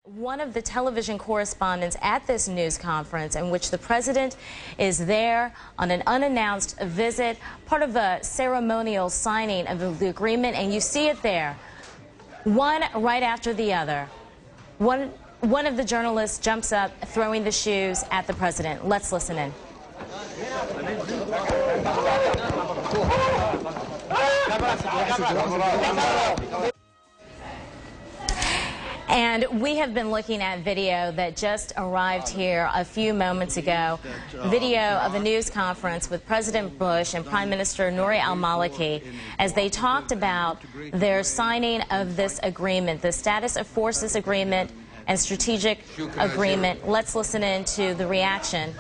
One of the television correspondents at this news conference in which the president is there on an unannounced visit, part of a ceremonial signing of the agreement, and you see it there, one right after the other. One of the journalists jumps up, throwing the shoes at the president. Let's listen in. And we have been looking at video that just arrived here a few moments ago, video of a news conference with President Bush and Prime Minister Nouri al-Maliki as they talked about their signing of this agreement, the Status of Forces Agreement and Strategic Agreement. Let's listen in to the reaction.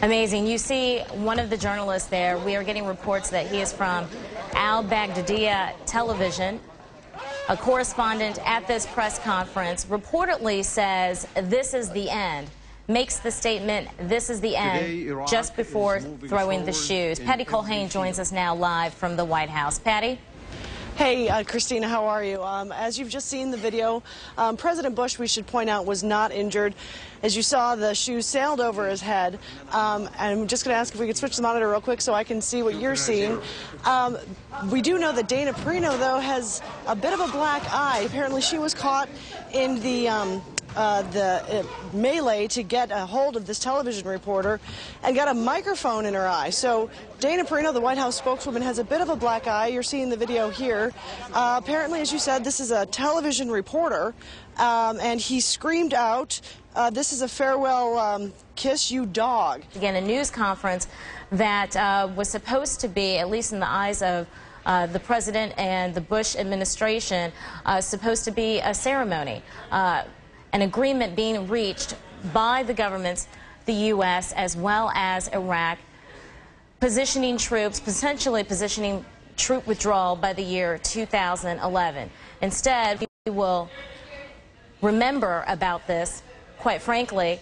Amazing. You see one of the journalists there. We are getting reports that he is from Al-Baghdadiya television. A correspondent at this press conference reportedly says this is the end, makes the statement, this is the end, just before throwing the shoes. Patty Colhane joins us now live from the White House. Patty? Hey, Christina, how are you? As you've just seen the video, President Bush, we should point out, was not injured. As you saw, the shoes sailed over his head. And I'm just going to ask if we could switch the monitor real quick so I can see what you're seeing. We do know that Dana Perino, though, has a bit of a black eye. Apparently, she was caught in the melee to get a hold of this television reporter and got a microphone in her eye. So Dana Perino, the White House spokeswoman, has a bit of a black eye. You're seeing the video here. Apparently, as you said, this is a television reporter, and he screamed out, "This is a farewell kiss, you dog." Again, a news conference that was supposed to be, at least in the eyes of the president and the Bush administration, supposed to be a ceremony. An agreement being reached by the governments, the U.S. as well as Iraq, positioning troops, potentially positioning troop withdrawal by the year 2011. Instead, we will remember about this, quite frankly,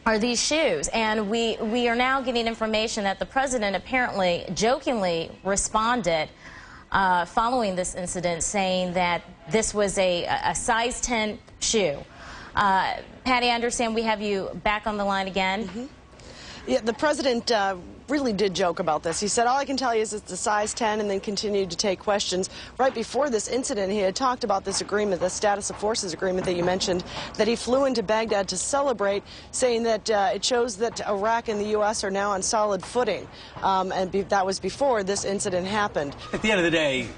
are these shoes. And we are now getting information that the president apparently jokingly responded following this incident, saying that this was a size 10 shoe. Patty, I understand we have you back on the line again. Mm-hmm. Yeah, the president really did joke about this. He said, all I can tell you is it's a size 10, and then continued to take questions. Right before this incident, he had talked about this agreement, the Status of Forces Agreement that you mentioned, that he flew into Baghdad to celebrate, saying that it shows that Iraq and the U.S. are now on solid footing. And that was before this incident happened. At the end of the day,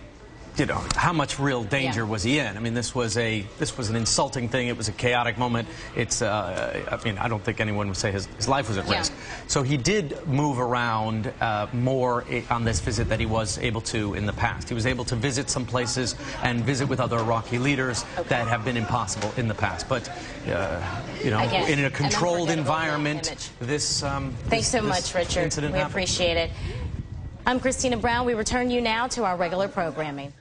you know, how much real danger was he in? I mean, this was an insulting thing. It was a chaotic moment. It's, I mean, I don't think anyone would say his life was at risk. So he did move around more on this visit than he was able to in the past. He was able to visit some places and visit with other Iraqi leaders that have been impossible in the past. But, you know, in a controlled environment, this Thanks so much, Richard. We appreciate it. I'm Christina Brown. We return you now to our regular programming.